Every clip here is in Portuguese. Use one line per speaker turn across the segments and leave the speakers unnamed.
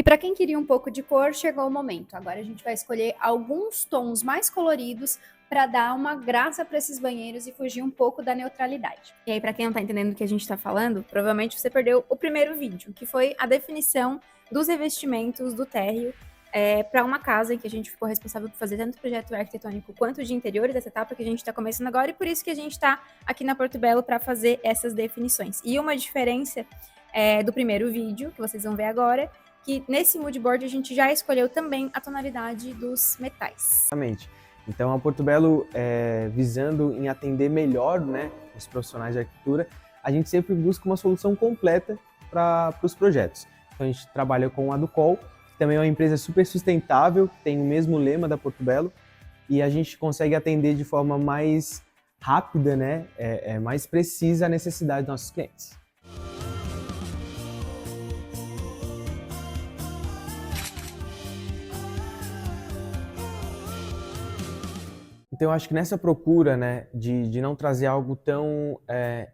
para quem queria um pouco de cor, chegou o momento. Agora a gente vai escolher alguns tons mais coloridos para dar uma graça para esses banheiros e fugir um pouco da neutralidade. E aí, para quem não tá entendendo o que a gente tá falando, provavelmente você perdeu o primeiro vídeo, que foi a definição dos revestimentos do térreo para uma casa em que a gente ficou responsável por fazer tanto o projeto arquitetônico quanto de interiores, essa etapa que a gente está começando agora, e por isso que a gente está aqui na Porto Belo para fazer essas definições. E uma diferença do primeiro vídeo, que vocês vão ver agora, que nesse mood board a gente já escolheu também a tonalidade dos metais.
Exatamente. Então a Porto Belo, visando em atender melhor, né, os profissionais de arquitetura, a gente sempre busca uma solução completa para os projetos. Então a gente trabalha com a Ducol, que também é uma empresa super sustentável, que tem o mesmo lema da Porto Belo, e a gente consegue atender de forma mais rápida, né, mais precisa a necessidade dos nossos clientes. Então eu acho que nessa procura, né, de não trazer algo tão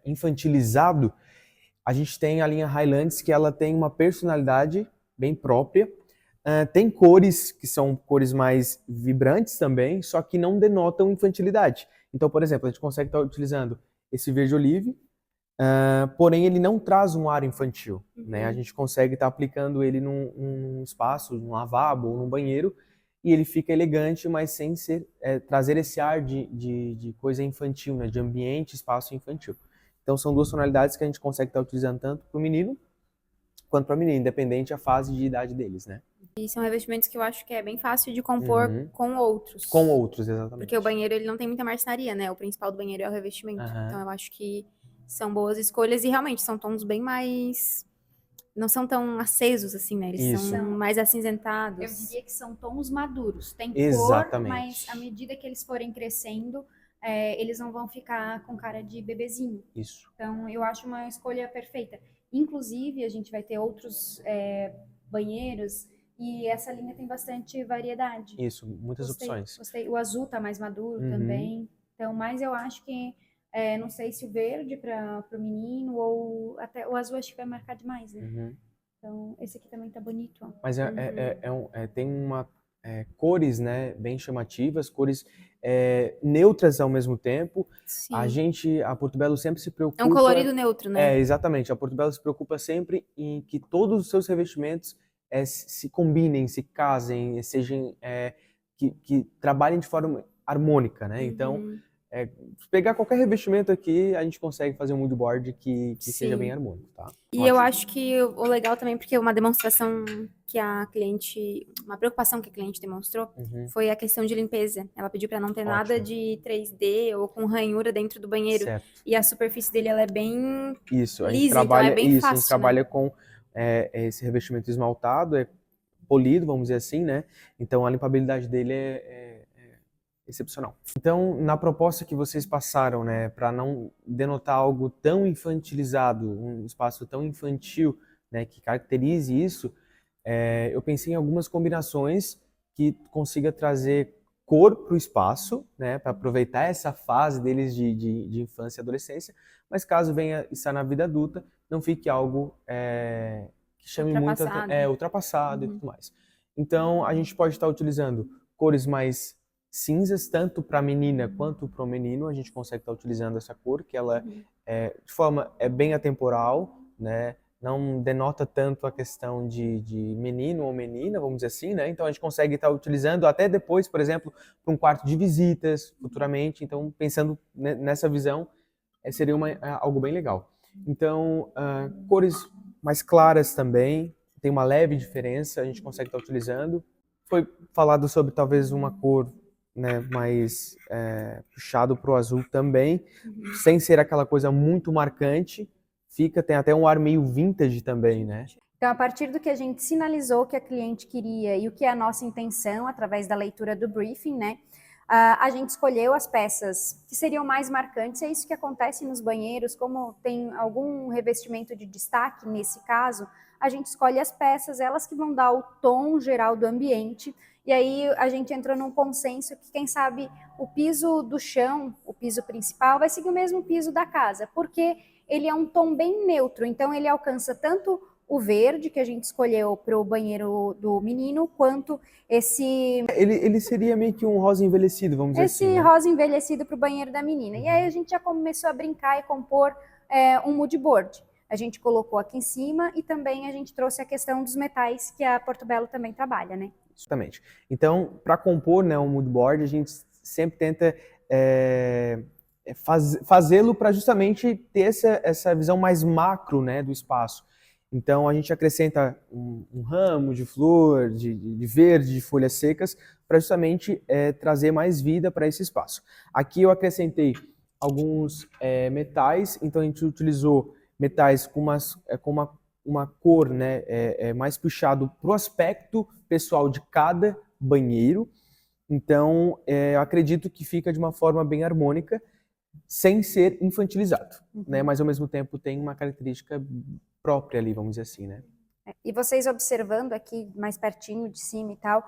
infantilizado, a gente tem a linha Highlands, que ela tem uma personalidade bem própria. Tem cores que são cores mais vibrantes também, só que não denotam infantilidade. Então, por exemplo, a gente consegue estar utilizando esse verde olive, porém ele não traz um ar infantil, né? A gente consegue estar aplicando ele num espaço, num lavabo ou num banheiro, e ele fica elegante, mas sem trazer esse ar de coisa infantil, né? De ambiente, espaço infantil. Então são duas tonalidades que a gente consegue estar utilizando tanto para o menino quanto para a menina, independente da fase de idade deles, né?
E são revestimentos que eu acho que é bem fácil de compor com outros.
Com outros, exatamente.
Porque o banheiro ele não tem muita marcenaria, né? O principal do banheiro é o revestimento. Então eu acho que são boas escolhas e realmente são tons bem mais... Não são tão acesos assim, né? Eles são mais acinzentados. Eu diria que são tons maduros. Tem cor, mas à medida que eles forem crescendo, eles não vão ficar com cara de bebezinho.
Isso.
Então eu acho uma escolha perfeita. Inclusive, a gente vai ter outros banheiros e essa linha tem bastante variedade.
Isso, muitas opções.
Gostei. O azul tá mais maduro também. Então, mas eu acho que não sei se o verde para o menino ou até o azul acho que vai marcar demais, né? Então, esse aqui também tá bonito, ó.
Mas tem cores, né, bem chamativas, cores neutras ao mesmo tempo.
Sim.
A Porto Belo sempre se preocupa...
É um colorido neutro, né?
Exatamente. A Porto Belo se preocupa sempre em que todos os seus revestimentos se combinem, se casem, sejam que trabalhem de forma harmônica, né? Então, pegar qualquer revestimento aqui, a gente consegue fazer um mood board que seja bem harmônico, tá?
E eu acho que o legal também, porque uma demonstração que a cliente, uma preocupação que a cliente demonstrou, foi a questão de limpeza. Ela pediu para não ter nada de 3D ou com ranhura dentro do banheiro.
Certo.
E a superfície dele, ela é bem
lisa,
a gente trabalha, então é bem fácil,
a gente trabalha com esse revestimento esmaltado, polido, vamos dizer assim, né? Então a limpabilidade dele é excepcional. Então, na proposta que vocês passaram, né, para não denotar algo tão infantilizado, um espaço tão infantil, né, que caracterize isso, eu pensei em algumas combinações que consiga trazer cor para o espaço, né, para aproveitar essa fase deles de infância e adolescência, mas caso venha estar na vida adulta, não fique algo que chame muito ultrapassado e tudo mais. Então, a gente pode estar utilizando cores mais cinzas, tanto para a menina quanto para o menino. A gente consegue estar utilizando essa cor, que ela de forma bem atemporal, né? Não denota tanto a questão de menino ou menina, vamos dizer assim, né? Então a gente consegue estar utilizando até depois, por exemplo, para um quarto de visitas futuramente. Então, pensando nessa visão, seria algo bem legal. Então, cores mais claras também, tem uma leve diferença, a gente consegue estar utilizando. Foi falado sobre talvez uma cor, né, mais puxado para o azul também, sem ser aquela coisa muito marcante, tem até um ar meio vintage também, né?
Então, a partir do que a gente sinalizou que a cliente queria e o que é a nossa intenção, através da leitura do briefing, né, a gente escolheu as peças que seriam mais marcantes. É isso que acontece nos banheiros, como tem algum revestimento de destaque nesse caso, a gente escolhe as peças, elas que vão dar o tom geral do ambiente. E aí a gente entrou num consenso que, quem sabe, o piso do chão, o piso principal, vai seguir o mesmo piso da casa, porque ele é um tom bem neutro, então ele alcança tanto o verde que a gente escolheu para o banheiro do menino, quanto
Ele seria meio que um rosa envelhecido, vamos dizer assim,
esse
né?
rosa envelhecido para o banheiro da menina. E aí a gente já começou a brincar e compor um mood board. A gente colocou aqui em cima e também a gente trouxe a questão dos metais que a Portobello também trabalha, né?
Exatamente. Então, para compor, né, um mood board, a gente sempre tenta fazê-lo para justamente ter essa visão mais macro, né, do espaço. Então, a gente acrescenta um ramo de flor, de verde, de folhas secas, para justamente trazer mais vida para esse espaço. Aqui eu acrescentei alguns metais, então a gente utilizou metais com uma cor, né, mais puxado para o aspecto pessoal de cada banheiro. Então, eu acredito que fica de uma forma bem harmônica, sem ser infantilizado, né? Mas ao mesmo tempo tem uma característica própria ali, vamos dizer assim, né?
E vocês observando aqui mais pertinho de cima e tal,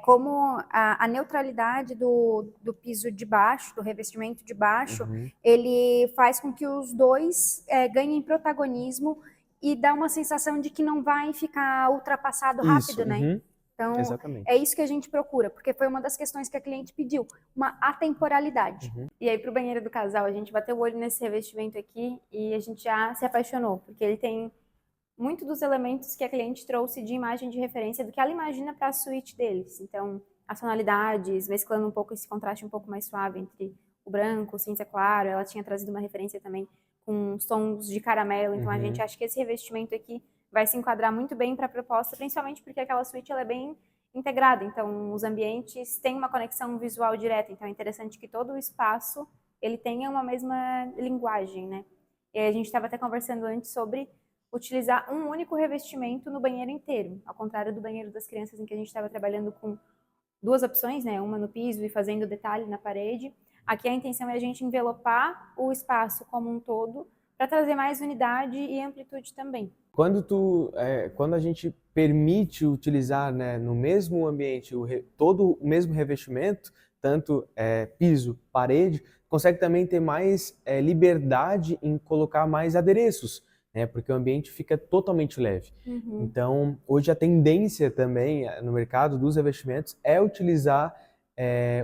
como a neutralidade do piso de baixo, do revestimento de baixo, ele faz com que os dois ganhem protagonismo e dá uma sensação de que não vai ficar ultrapassado rápido, né? Então,
exatamente.
é isso que a gente procura, porque foi uma das questões que a cliente pediu, uma atemporalidade. E aí, para o banheiro do casal, a gente bateu o olho nesse revestimento aqui e a gente já se apaixonou, porque ele tem muito dos elementos que a cliente trouxe de imagem de referência do que ela imagina para a suíte deles. Então, as tonalidades, mesclando um pouco esse contraste um pouco mais suave entre o branco, o cinza claro. Ela tinha trazido uma referência também com os tons de caramelo. Então, a gente acha que esse revestimento aqui vai se enquadrar muito bem para a proposta, principalmente porque aquela suíte ela é bem integrada. Então, os ambientes têm uma conexão visual direta. Então, é interessante que todo o espaço ele tenha uma mesma linguagem, né? E a gente estava até conversando antes sobre utilizar um único revestimento no banheiro inteiro, ao contrário do banheiro das crianças em que a gente estava trabalhando com duas opções, né? Uma no piso e fazendo detalhe na parede. Aqui a intenção é a gente envelopar o espaço como um todo para trazer mais unidade e amplitude também.
Quando a gente permite utilizar, né, no mesmo ambiente todo o mesmo revestimento, tanto piso, parede, consegue também ter mais liberdade em colocar mais adereços, né, porque o ambiente fica totalmente leve. Então, hoje a tendência também no mercado dos revestimentos é utilizar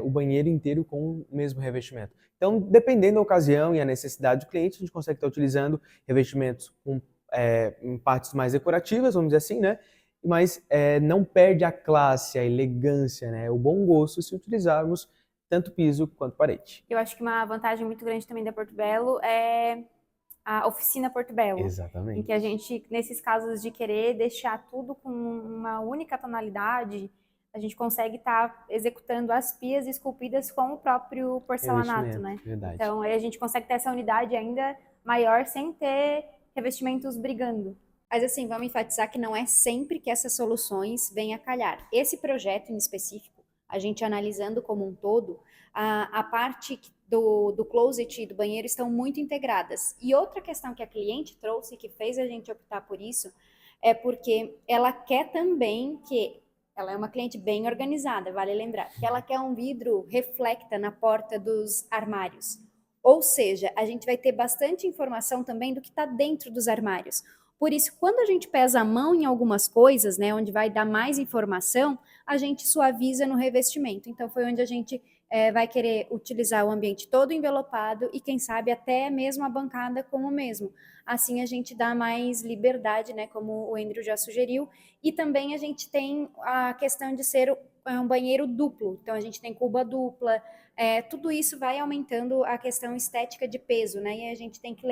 o banheiro inteiro com o mesmo revestimento. Então, dependendo da ocasião e a necessidade do cliente, a gente consegue estar utilizando revestimentos com em partes mais decorativas, vamos dizer assim, né? Mas não perde a classe, a elegância, né? O bom gosto se utilizarmos tanto piso quanto parede.
Eu acho que uma vantagem muito grande também da Portobello é a oficina Portobello.
Exatamente.
Em que a gente, nesses casos de querer deixar tudo com uma única tonalidade, a gente consegue estar executando as pias esculpidas com o próprio porcelanato, né?
Verdade.
Então, aí a gente consegue ter essa unidade ainda maior sem ter revestimentos brigando. Mas assim, vamos enfatizar que não é sempre que essas soluções vêm a calhar. Esse projeto em específico, a gente analisando como um todo, a parte do closet e do banheiro estão muito integradas. E outra questão que a cliente trouxe, que fez a gente optar por isso, é porque ela quer também que ela é uma cliente bem organizada, vale lembrar, que ela quer um vidro reflecta na porta dos armários. Ou seja, a gente vai ter bastante informação também do que está dentro dos armários. Por isso, quando a gente pesa a mão em algumas coisas, né, onde vai dar mais informação, a gente suaviza no revestimento. Então, foi onde a gente vai querer utilizar o ambiente todo envelopado e, quem sabe, até mesmo a bancada com o mesmo. Assim, a gente dá mais liberdade, né, como o Andrew já sugeriu. E também a gente tem a questão de ser um banheiro duplo. Então, a gente tem cuba dupla. Tudo isso vai aumentando a questão estética de peso, né? E a gente tem que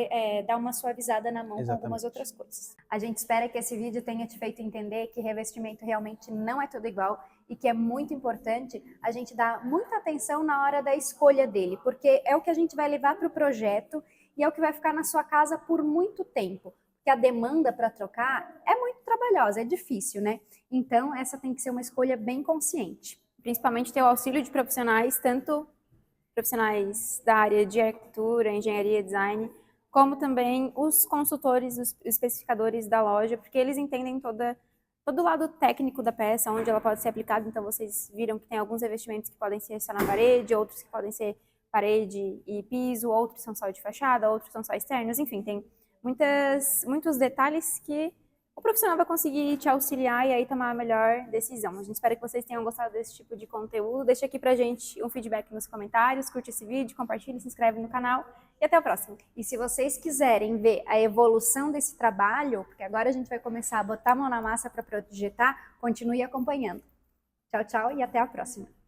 dar uma suavizada na mão com algumas outras coisas. A gente espera que esse vídeo tenha te feito entender que revestimento realmente não é tudo igual e que é muito importante a gente dar muita atenção na hora da escolha dele, porque é o que a gente vai levar para o projeto e é o que vai ficar na sua casa por muito tempo. Porque a demanda para trocar é muito trabalhosa, é difícil, né? Então, essa tem que ser uma escolha bem consciente. Principalmente ter o auxílio de profissionais, tanto profissionais da área de arquitetura, engenharia, design, como também os consultores, os especificadores da loja, porque eles entendem todo o lado técnico da peça, onde ela pode ser aplicada. Então, vocês viram que tem alguns revestimentos que podem ser só na parede, outros que podem ser parede e piso, outros são só de fachada, outros são só externos, enfim, tem muitos detalhes que o profissional vai conseguir te auxiliar e aí tomar a melhor decisão. A gente espera que vocês tenham gostado desse tipo de conteúdo. Deixa aqui pra gente um feedback nos comentários, curte esse vídeo, compartilha, se inscreve no canal e até o próximo. E se vocês quiserem ver a evolução desse trabalho, porque agora a gente vai começar a botar a mão na massa para projetar, continue acompanhando. Tchau, tchau e até a próxima.